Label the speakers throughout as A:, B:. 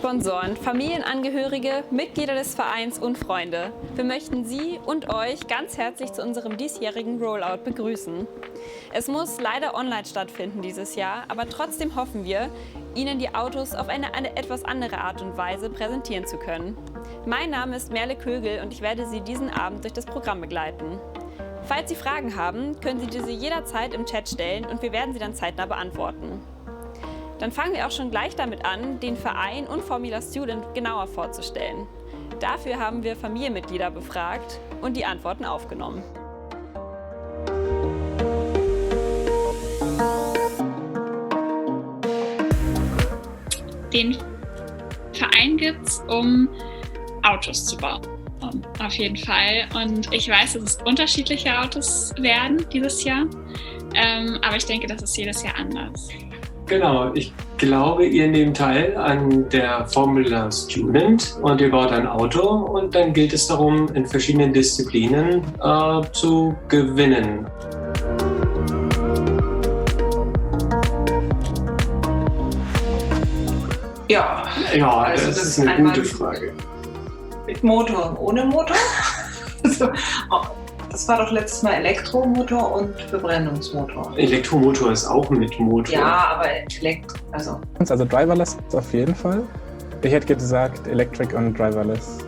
A: Sponsoren, Familienangehörige, Mitglieder des Vereins und Freunde. Wir möchten Sie und euch ganz herzlich zu unserem diesjährigen Rollout begrüßen. Es muss leider online stattfinden dieses Jahr, aber trotzdem hoffen wir, Ihnen die Autos auf eine etwas andere Art und Weise präsentieren zu können. Mein Name ist Merle Kögel und ich werde Sie diesen Abend durch das Programm begleiten. Falls Sie Fragen haben, können Sie diese jederzeit im Chat stellen und wir werden sie dann zeitnah beantworten. Dann fangen wir auch schon gleich damit an, den Verein und Formula Student genauer vorzustellen. Dafür haben wir Familienmitglieder befragt und die Antworten aufgenommen.
B: Den Verein gibt es, um Autos zu bauen. Auf jeden Fall. Und ich weiß, dass es unterschiedliche Autos werden dieses Jahr. Aber ich denke, das ist jedes Jahr anders.
C: Genau, ich glaube, ihr nehmt teil an der Formula Student und ihr baut ein Auto und dann gilt es darum, in verschiedenen Disziplinen zu gewinnen.
D: Ja,
C: also das ist eine gute Frage.
D: Mit Motor und ohne Motor. Das war doch letztes Mal Elektromotor und Verbrennungsmotor.
C: Elektromotor ist auch mit Motor.
D: Ja, aber
E: Also driverless auf jeden Fall. Ich hätte gesagt Electric und driverless.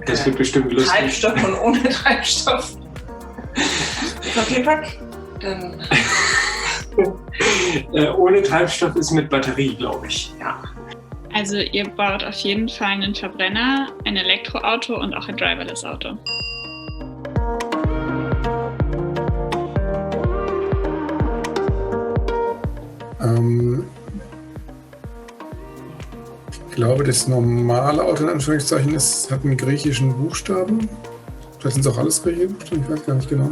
C: Das wird bestimmt lustig.
D: Treibstoff und ohne Treibstoff. Ist auf jeden Fall.
C: Ohne Treibstoff ist mit Batterie, glaube ich.
D: Ja.
B: Also ihr baut auf jeden Fall einen Verbrenner, ein Elektroauto und auch ein driverless Auto.
F: Ich glaube, das normale Auto in Anführungszeichen hat einen griechischen Buchstaben. Vielleicht sind es auch alles griechische Buchstaben, ich weiß gar nicht genau.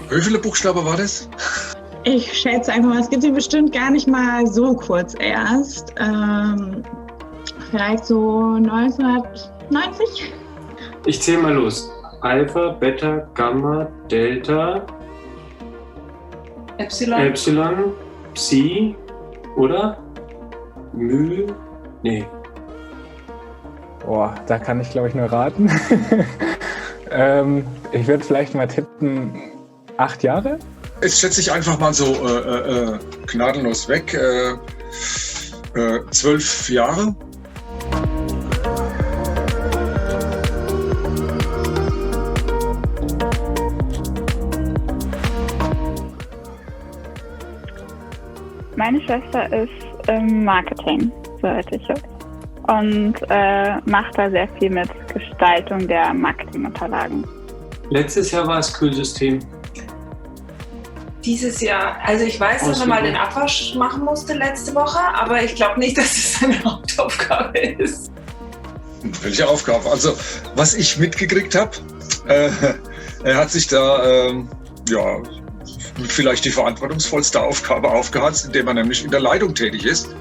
G: Wie viele Buchstaben war das?
H: Ich schätze einfach mal, es gibt sie bestimmt gar nicht mal so kurz erst. Vielleicht so 1990?
C: Ich zähle mal los. Alpha, Beta, Gamma, Delta, Epsilon, Psi, oder? Mu, nee.
E: Boah, da kann ich glaube ich nur raten. Ich würde vielleicht mal tippen, 8 Jahre?
G: Jetzt schätze ich einfach mal so gnadenlos weg. 12 Jahre.
I: Meine Schwester ist im Marketing, soweit ich weiß. Und macht da sehr viel mit Gestaltung der Marketingunterlagen.
C: Letztes Jahr war es Kühlsystem.
D: Dieses Jahr, also ich weiß, dass er mal den Abwasch machen musste letzte Woche, aber ich glaube nicht, dass es seine Hauptaufgabe ist.
G: Welche Aufgabe? Also, was ich mitgekriegt habe, er hat sich da, vielleicht die verantwortungsvollste Aufgabe aufgehatzt, indem er nämlich in der Leitung tätig ist.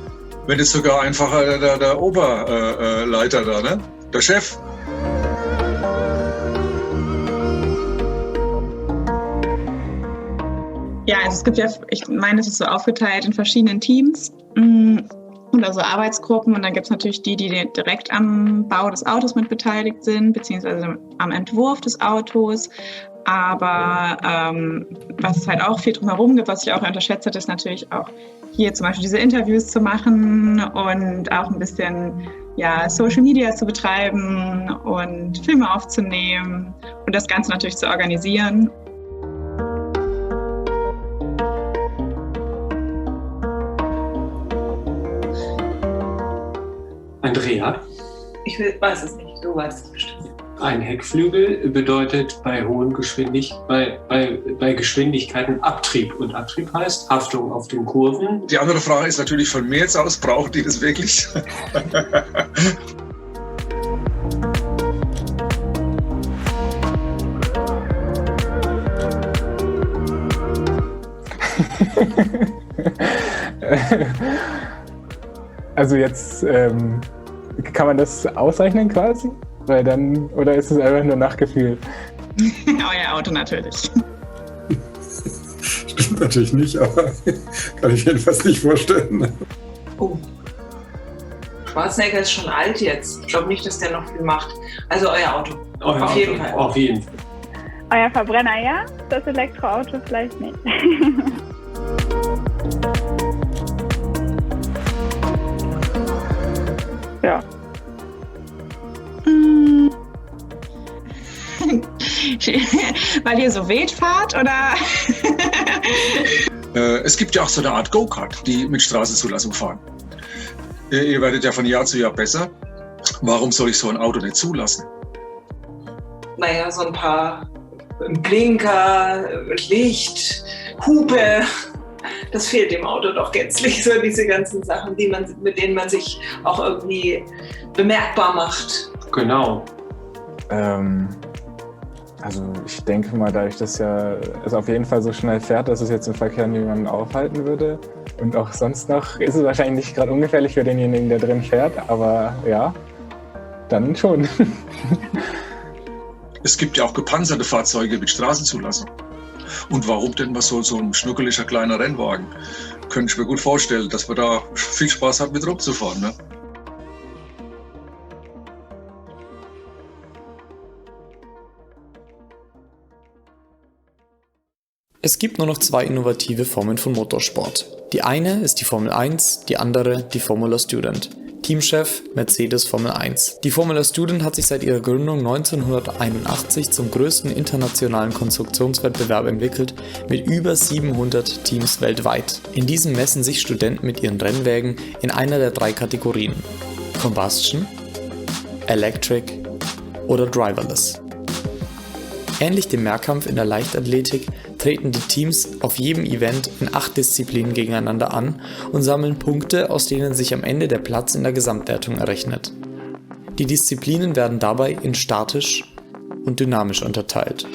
G: Wenn es sogar einfach der Oberleiter da, ne? Der Chef.
H: Ja, also es gibt ja, ich meine, es ist so aufgeteilt in verschiedenen Teams und also Arbeitsgruppen und dann gibt es natürlich die direkt am Bau des Autos mit beteiligt sind, beziehungsweise am Entwurf des Autos. Aber was es halt auch viel drumherum gibt, was ich auch unterschätzt habe, ist natürlich auch hier zum Beispiel diese Interviews zu machen und auch ein bisschen Social Media zu betreiben und Filme aufzunehmen und das Ganze natürlich zu organisieren.
C: Andrea?
D: Ich weiß es nicht, du weißt es bestimmt.
C: Ein Heckflügel bedeutet bei hohen bei Geschwindigkeiten Abtrieb. Und Abtrieb heißt Haftung auf den Kurven.
G: Die andere Frage ist natürlich von mir jetzt aus, braucht die das wirklich?
E: Also jetzt kann man das ausrechnen quasi? Oder ist es einfach nur Nachgefühl?
H: Euer Auto natürlich.
F: bestimmt natürlich nicht, aber kann ich jedenfalls nicht vorstellen.
D: Oh. Schwarzenegger ist schon alt jetzt. Ich glaube nicht, dass der noch viel macht. Also euer Auto. Auf jeden Fall.
C: Auf jeden Fall.
I: Euer Verbrenner ja, das Elektroauto vielleicht nicht. Ja.
H: Weil ihr so wild fahrt, oder?
G: Es gibt ja auch so eine Art Go-Kart, die mit Straßenzulassung fahren. Ihr werdet ja von Jahr zu Jahr besser. Warum soll ich so ein Auto nicht zulassen?
D: Naja, so ein paar Blinker, Licht, Hupe. Das fehlt dem Auto doch gänzlich, so diese ganzen Sachen, mit denen man sich auch irgendwie bemerkbar macht.
C: Genau.
E: Also ich denke mal, dadurch, dass ja es auf jeden Fall so schnell fährt, dass es jetzt im Verkehr niemanden aufhalten würde. Und auch sonst noch ist es wahrscheinlich nicht gerade ungefährlich für denjenigen, der drin fährt, aber ja, dann schon.
G: Es gibt ja auch gepanzerte Fahrzeuge mit Straßenzulassung. Und warum denn mal so ein schnuckeliger kleiner Rennwagen? Könnte ich mir gut vorstellen, dass man da viel Spaß hat, mit rumzufahren. Ne?
J: Es gibt nur noch 2 innovative Formen von Motorsport. Die eine ist die Formel 1, die andere die Formula Student. Teamchef Mercedes Formel 1. Die Formula Student hat sich seit ihrer Gründung 1981 zum größten internationalen Konstruktionswettbewerb entwickelt, mit über 700 Teams weltweit. In diesem messen sich Studenten mit ihren Rennwägen in einer der 3 Kategorien: Combustion, Electric oder Driverless. Ähnlich dem Mehrkampf in der Leichtathletik treten die Teams auf jedem Event in 8 Disziplinen gegeneinander an und sammeln Punkte, aus denen sich am Ende der Platz in der Gesamtwertung errechnet. Die Disziplinen werden dabei in statisch und dynamisch unterteilt.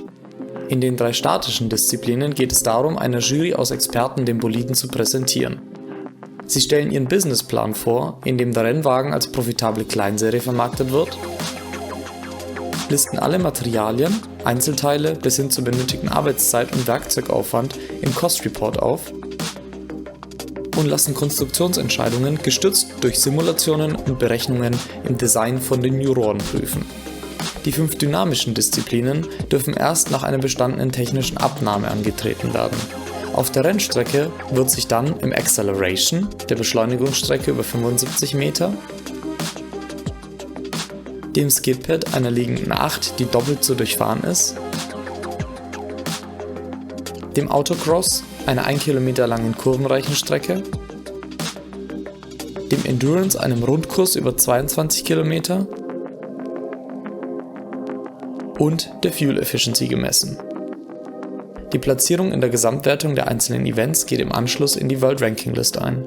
J: In den 3 statischen Disziplinen geht es darum, einer Jury aus Experten den Boliden zu präsentieren. Sie stellen ihren Businessplan vor, in dem der Rennwagen als profitable Kleinserie vermarktet wird, listen alle Materialien, Einzelteile bis hin zur benötigten Arbeitszeit und Werkzeugaufwand im Cost Report auf und lassen Konstruktionsentscheidungen gestützt durch Simulationen und Berechnungen im Design von den Juroren prüfen. Die 5 dynamischen Disziplinen dürfen erst nach einer bestandenen technischen Abnahme angetreten werden. Auf der Rennstrecke wird sich dann im Acceleration, der Beschleunigungsstrecke über 75 Meter, dem Skidpad einer liegenden 8, die doppelt so durchfahren ist, dem Autocross, einer 1 Kilometer langen kurvenreichen Strecke, dem Endurance, einem Rundkurs über 22 Kilometer und der Fuel Efficiency gemessen. Die Platzierung in der Gesamtwertung der einzelnen Events geht im Anschluss in die World Ranking List ein.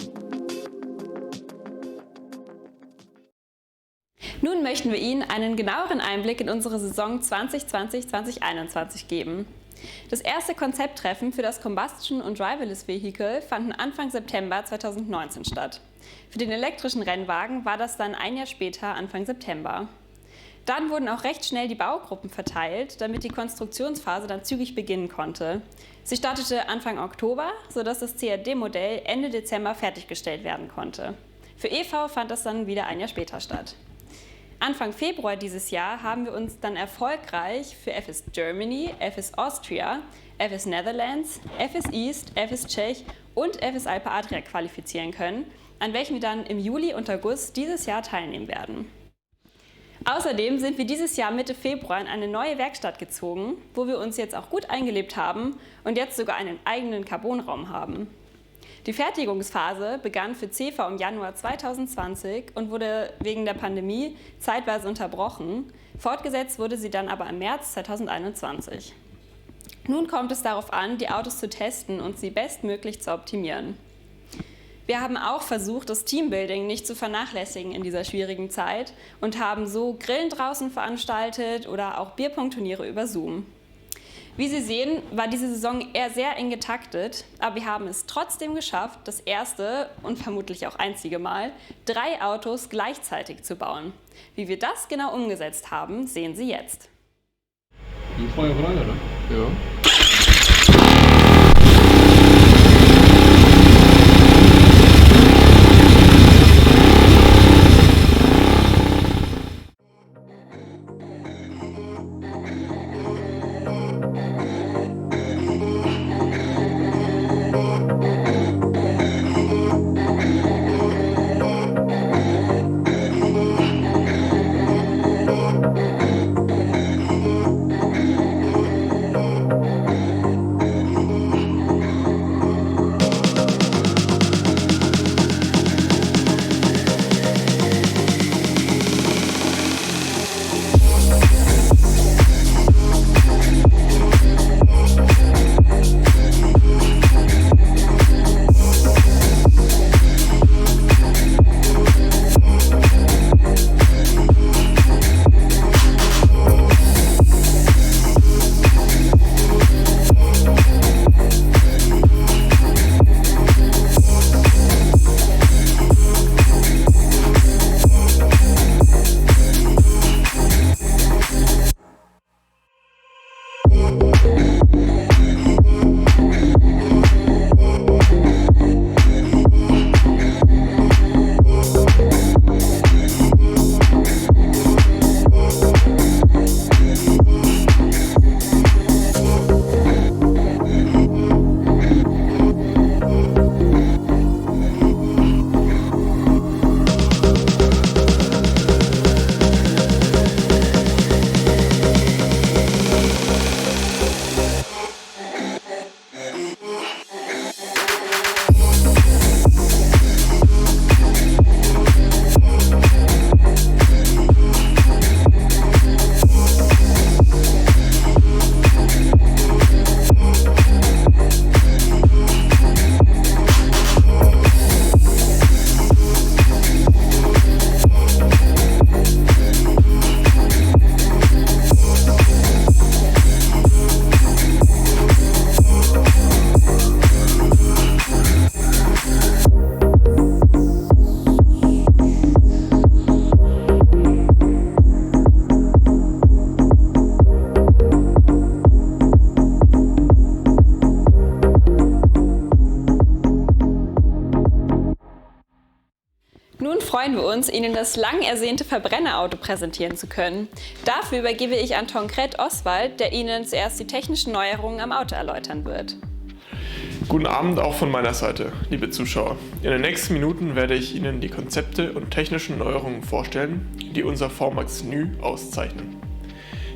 A: Nun möchten wir Ihnen einen genaueren Einblick in unsere Saison 2020-2021 geben. Das erste Konzepttreffen für das Combustion- und Driverless Vehicle fanden Anfang September 2019 statt. Für den elektrischen Rennwagen war das dann ein Jahr später, Anfang September. Dann wurden auch recht schnell die Baugruppen verteilt, damit die Konstruktionsphase dann zügig beginnen konnte. Sie startete Anfang Oktober, sodass das CAD-Modell Ende Dezember fertiggestellt werden konnte. Für EV fand das dann wieder ein Jahr später statt. Anfang Februar dieses Jahr haben wir uns dann erfolgreich für FS Germany, FS Austria, FS Netherlands, FS East, FS Czech und FS Alpe Adria qualifizieren können, an welchen wir dann im Juli und August dieses Jahr teilnehmen werden. Außerdem sind wir dieses Jahr Mitte Februar in eine neue Werkstatt gezogen, wo wir uns jetzt auch gut eingelebt haben und jetzt sogar einen eigenen Carbonraum haben. Die Fertigungsphase begann für CV im Januar 2020 und wurde wegen der Pandemie zeitweise unterbrochen. Fortgesetzt wurde sie dann aber im März 2021. Nun kommt es darauf an, die Autos zu testen und sie bestmöglich zu optimieren. Wir haben auch versucht, das Teambuilding nicht zu vernachlässigen in dieser schwierigen Zeit und haben so Grillen draußen veranstaltet oder auch Bierpong-Turniere über Zoom. Wie Sie sehen, war diese Saison eher sehr eng getaktet, aber wir haben es trotzdem geschafft, das erste und vermutlich auch einzige Mal 3 Autos gleichzeitig zu bauen. Wie wir das genau umgesetzt haben, sehen Sie jetzt.
K: Feuer frei, oder? Ja.
A: freuen wir uns, Ihnen das lang ersehnte Verbrennerauto präsentieren zu können. Dafür übergebe ich an Tancred Oswald, der Ihnen zuerst die technischen Neuerungen am Auto erläutern wird.
K: Guten Abend auch von meiner Seite, liebe Zuschauer. In den nächsten Minuten werde ich Ihnen die Konzepte und technischen Neuerungen vorstellen, die unser VMAX NÜ auszeichnen.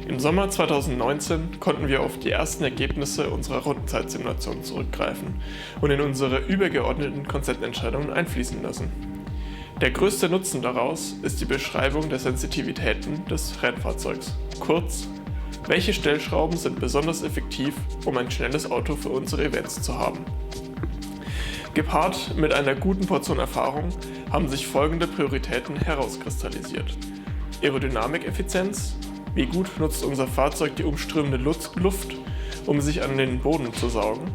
K: Im Sommer 2019 konnten wir auf die ersten Ergebnisse unserer Rundenzeitsimulation zurückgreifen und in unsere übergeordneten Konzeptentscheidungen einfließen lassen. Der größte Nutzen daraus ist die Beschreibung der Sensitivitäten des Rennfahrzeugs. Kurz, welche Stellschrauben sind besonders effektiv, um ein schnelles Auto für unsere Events zu haben? Gepaart mit einer guten Portion Erfahrung haben sich folgende Prioritäten herauskristallisiert. Aerodynamikeffizienz, wie gut nutzt unser Fahrzeug die umströmende Luft, um sich an den Boden zu saugen,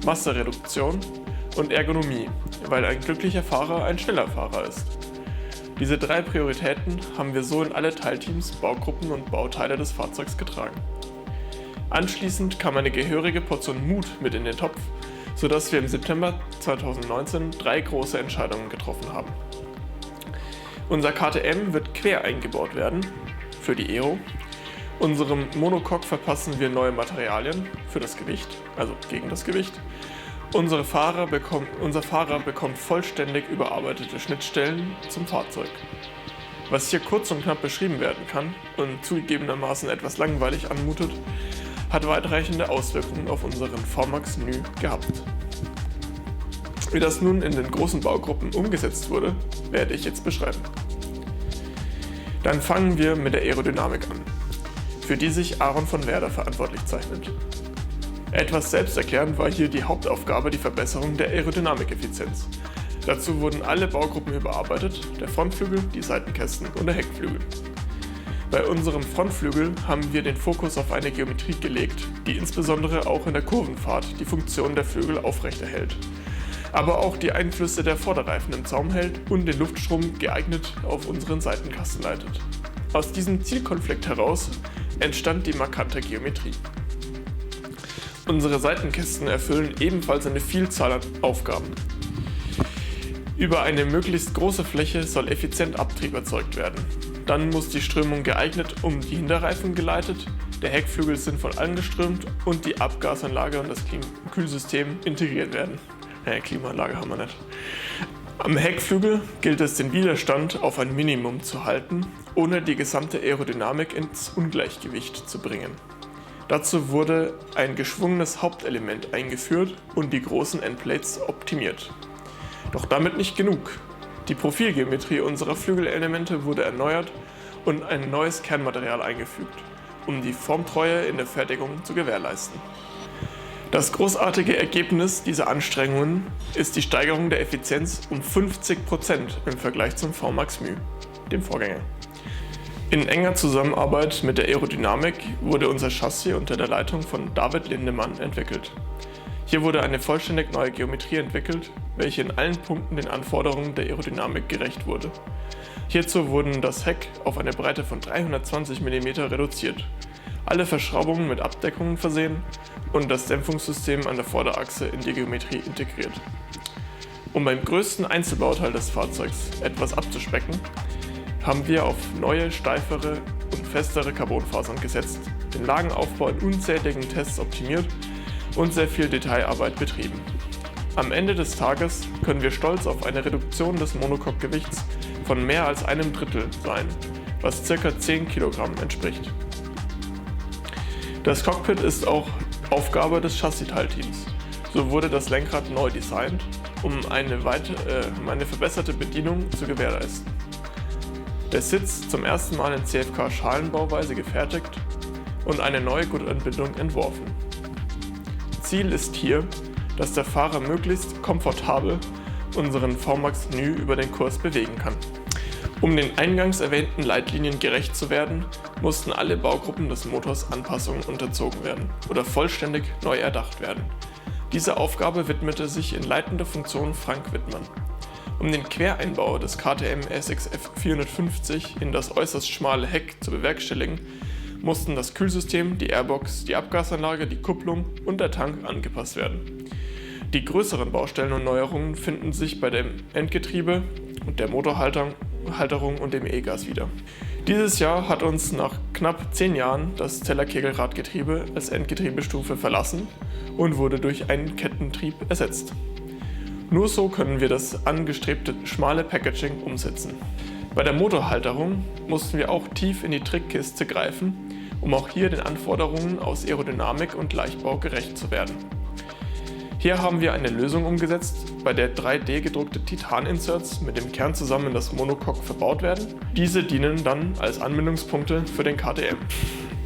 K: Massereduktion und Ergonomie, weil ein glücklicher Fahrer ein schneller Fahrer ist. Diese 3 Prioritäten haben wir so in alle Teilteams, Baugruppen und Bauteile des Fahrzeugs getragen. Anschließend kam eine gehörige Portion Mut mit in den Topf, sodass wir im September 2019 3 große Entscheidungen getroffen haben. Unser KTM wird quer eingebaut werden, für die Aero. Unserem Monocoque verpassen wir neue Materialien für das Gewicht, also gegen das Gewicht. Unser Fahrer bekommt vollständig überarbeitete Schnittstellen zum Fahrzeug. Was hier kurz und knapp beschrieben werden kann und zugegebenermaßen etwas langweilig anmutet, hat weitreichende Auswirkungen auf unseren VMAX NÜ gehabt. Wie das nun in den großen Baugruppen umgesetzt wurde, werde ich jetzt beschreiben. Dann fangen wir mit der Aerodynamik an, für die sich Aaron von Werder verantwortlich zeichnet. Etwas selbsterklärend war hier die Hauptaufgabe die Verbesserung der Aerodynamikeffizienz. Dazu wurden alle Baugruppen überarbeitet, der Frontflügel, die Seitenkästen und der Heckflügel. Bei unserem Frontflügel haben wir den Fokus auf eine Geometrie gelegt, die insbesondere auch in der Kurvenfahrt die Funktion der Flügel aufrechterhält, aber auch die Einflüsse der Vorderreifen im Zaum hält und den Luftstrom geeignet auf unseren Seitenkasten leitet. Aus diesem Zielkonflikt heraus entstand die markante Geometrie. Unsere Seitenkästen erfüllen ebenfalls eine Vielzahl an Aufgaben. Über eine möglichst große Fläche soll effizient Abtrieb erzeugt werden. Dann muss die Strömung geeignet um die Hinterreifen geleitet, der Heckflügel sinnvoll angeströmt und die Abgasanlage und das Kühlsystem integriert werden. Klimaanlage haben wir nicht. Am Heckflügel gilt es, den Widerstand auf ein Minimum zu halten, ohne die gesamte Aerodynamik ins Ungleichgewicht zu bringen. Dazu wurde ein geschwungenes Hauptelement eingeführt und die großen Endplates optimiert. Doch damit nicht genug. Die Profilgeometrie unserer Flügelelemente wurde erneuert und ein neues Kernmaterial eingefügt, um die Formtreue in der Fertigung zu gewährleisten. Das großartige Ergebnis dieser Anstrengungen ist die Steigerung der Effizienz um 50% im Vergleich zum VMAX NÜ, dem Vorgänger. In enger Zusammenarbeit mit der Aerodynamik wurde unser Chassis unter der Leitung von David Lindemann entwickelt. Hier wurde eine vollständig neue Geometrie entwickelt, welche in allen Punkten den Anforderungen der Aerodynamik gerecht wurde. Hierzu wurden das Heck auf eine Breite von 320 mm reduziert, alle Verschraubungen mit Abdeckungen versehen und das Dämpfungssystem an der Vorderachse in die Geometrie integriert. Um beim größten Einzelbauteil des Fahrzeugs etwas abzuspecken, haben wir auf neue, steifere und festere Carbonfasern gesetzt, den Lagenaufbau in unzähligen Tests optimiert und sehr viel Detailarbeit betrieben. Am Ende des Tages können wir stolz auf eine Reduktion des Monocoque-Gewichts von mehr als 1/3 sein, was ca. 10 Kilogramm entspricht. Das Cockpit ist auch Aufgabe des Chassis-Teilteams. So wurde das Lenkrad neu designt, um eine verbesserte Bedienung zu gewährleisten. Der Sitz zum ersten Mal in CFK-Schalenbauweise gefertigt und eine neue Gurtanbindung entworfen. Ziel ist hier, dass der Fahrer möglichst komfortabel unseren VMAX NÜ über den Kurs bewegen kann. Um den eingangs erwähnten Leitlinien gerecht zu werden, mussten alle Baugruppen des Motors Anpassungen unterzogen werden oder vollständig neu erdacht werden. Dieser Aufgabe widmete sich in leitender Funktion Frank Wittmann. Um den Quereinbau des KTM SXF 450 in das äußerst schmale Heck zu bewerkstelligen, mussten das Kühlsystem, die Airbox, die Abgasanlage, die Kupplung und der Tank angepasst werden. Die größeren Baustellen und Neuerungen finden sich bei dem Endgetriebe und der Motorhalterung und dem E-Gas wieder. Dieses Jahr hat uns nach knapp 10 Jahren das Zellerkegelradgetriebe als Endgetriebestufe verlassen und wurde durch einen Kettentrieb ersetzt. Nur so können wir das angestrebte schmale Packaging umsetzen. Bei der Motorhalterung mussten wir auch tief in die Trickkiste greifen, um auch hier den Anforderungen aus Aerodynamik und Leichtbau gerecht zu werden. Hier haben wir eine Lösung umgesetzt, bei der 3D gedruckte Titan-Inserts mit dem Kern zusammen in das Monocoque verbaut werden. Diese dienen dann als Anbindungspunkte für den KTM.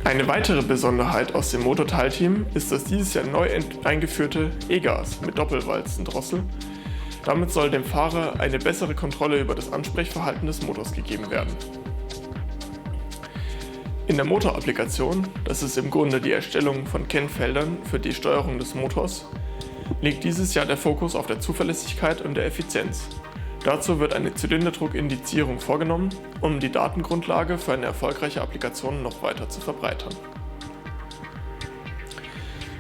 K: Eine weitere Besonderheit aus dem Motorteilteam ist das dieses Jahr neu eingeführte E-Gas mit Doppelwalzendrossel. Damit soll dem Fahrer eine bessere Kontrolle über das Ansprechverhalten des Motors gegeben werden. In der Motorapplikation, das ist im Grunde die Erstellung von Kennfeldern für die Steuerung des Motors, liegt dieses Jahr der Fokus auf der Zuverlässigkeit und der Effizienz. Dazu wird eine Zylinderdruckindizierung vorgenommen, um die Datengrundlage für eine erfolgreiche Applikation noch weiter zu verbreitern.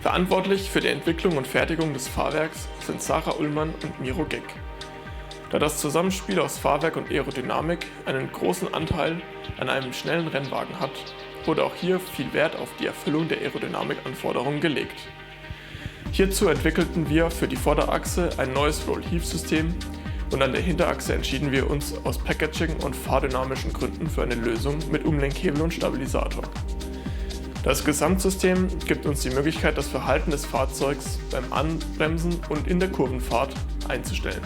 K: Verantwortlich für die Entwicklung und Fertigung des Fahrwerks sind Sarah Ullmann und Miro Geck. Da das Zusammenspiel aus Fahrwerk und Aerodynamik einen großen Anteil an einem schnellen Rennwagen hat, wurde auch hier viel Wert auf die Erfüllung der Aerodynamikanforderungen gelegt. Hierzu entwickelten wir für die Vorderachse ein neues Roll-Heave-System und an der Hinterachse entschieden wir uns aus Packaging- und fahrdynamischen Gründen für eine Lösung mit Umlenkhebel und Stabilisator. Das Gesamtsystem gibt uns die Möglichkeit, das Verhalten des Fahrzeugs beim Anbremsen und in der Kurvenfahrt einzustellen.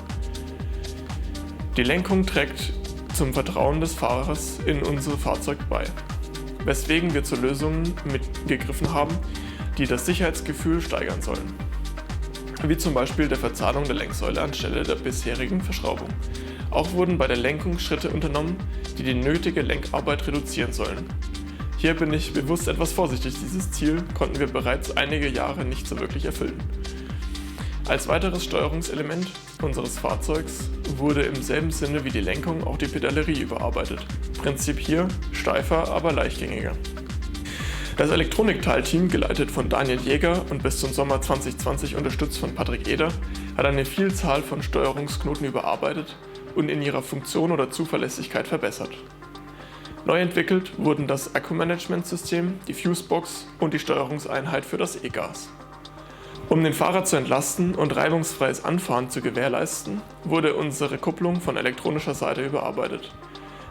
K: Die Lenkung trägt zum Vertrauen des Fahrers in unser Fahrzeug bei, weswegen wir zu Lösungen mitgegriffen haben, die das Sicherheitsgefühl steigern sollen, wie zum Beispiel der Verzahnung der Lenksäule anstelle der bisherigen Verschraubung. Auch wurden bei der Lenkung Schritte unternommen, die die nötige Lenkarbeit reduzieren sollen. Hier bin ich bewusst etwas vorsichtig, dieses Ziel konnten wir bereits einige Jahre nicht so wirklich erfüllen. Als weiteres Steuerungselement unseres Fahrzeugs wurde im selben Sinne wie die Lenkung auch die Pedalerie überarbeitet. Prinzip hier steifer, aber leichtgängiger. Das Elektronikteilteam, geleitet von Daniel Jäger und bis zum Sommer 2020 unterstützt von Patrick Eder, hat eine Vielzahl von Steuerungsknoten überarbeitet und in ihrer Funktion oder Zuverlässigkeit verbessert. Neu entwickelt wurden das Akkumanagementsystem, die Fusebox und die Steuerungseinheit für das E-Gas. Um den Fahrer zu entlasten und reibungsfreies Anfahren zu gewährleisten, wurde unsere Kupplung von elektronischer Seite überarbeitet.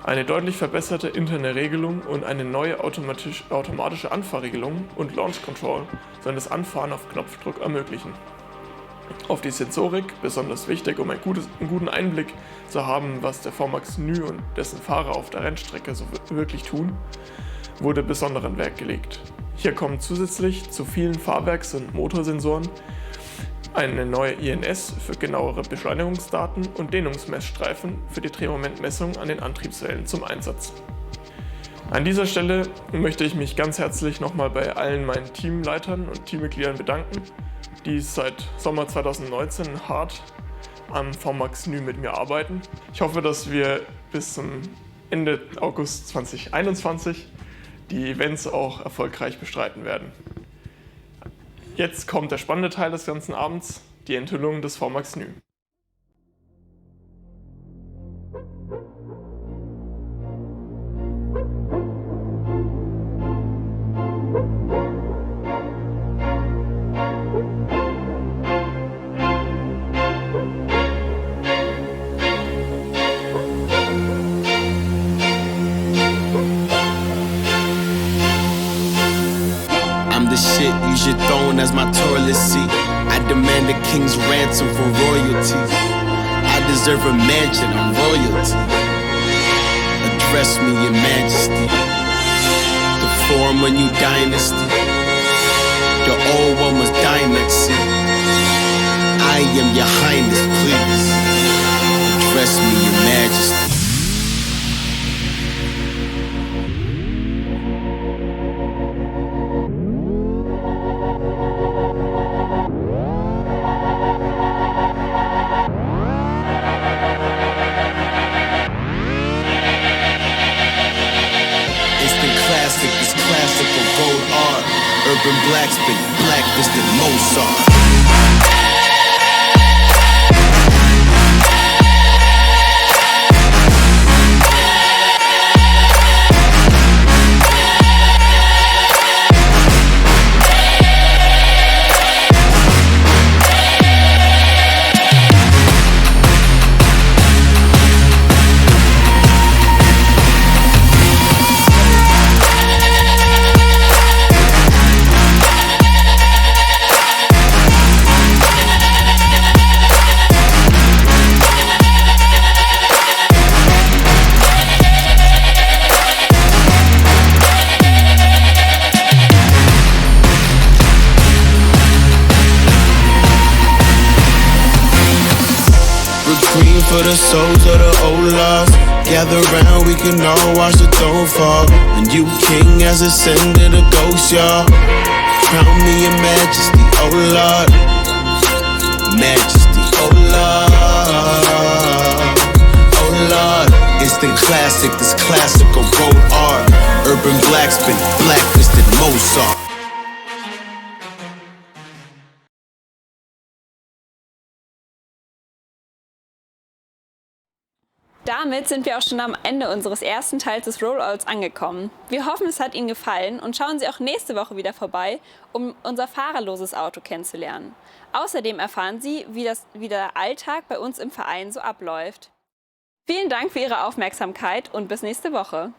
K: Eine deutlich verbesserte interne Regelung und eine neue automatische Anfahrregelung und Launch Control sollen das Anfahren auf Knopfdruck ermöglichen. Auf die Sensorik, besonders wichtig, um einen guten Einblick zu haben, was der VMAX NÜ und dessen Fahrer auf der Rennstrecke so wirklich tun, wurde besonderen Wert gelegt. Hier kommen zusätzlich zu vielen Fahrwerks- und Motorsensoren eine neue INS für genauere Beschleunigungsdaten und Dehnungsmessstreifen für die Drehmomentmessung an den Antriebswellen zum Einsatz. An dieser Stelle möchte ich mich ganz herzlich nochmal bei allen meinen Teamleitern und Teammitgliedern bedanken, die seit Sommer 2019 hart am VMAX NÜ mit mir arbeiten. Ich hoffe, dass wir bis zum Ende August 2021 die Events auch erfolgreich bestreiten werden. Jetzt kommt der spannende Teil des ganzen Abends, die Enthüllung des VMAX NÜ.
L: Shit, use your throne as my toilet seat. I demand a king's ransom for royalty. I deserve a mansion, I'm royalty. Address me, your majesty. To form a new dynasty. The old one was dynasty. I am your highness, please. Address me, your majesty. Urban black spin, black fisted Mozart. for the souls of the old lost. Gather round, we can all watch the throne fall. And you king as ascended a ghost, y'all. Crown me in majesty, oh Lord. Majesty, oh Lord. Oh Lord. Instant classic, this classical gold art. Urban blackspin, blacklisted Mozart.
A: Damit sind wir auch schon am Ende unseres ersten Teils des Rollouts angekommen. Wir hoffen, es hat Ihnen gefallen und schauen Sie auch nächste Woche wieder vorbei, um unser fahrerloses Auto kennenzulernen. Außerdem erfahren Sie, wie der Alltag bei uns im Verein so abläuft. Vielen Dank für Ihre Aufmerksamkeit und bis nächste Woche.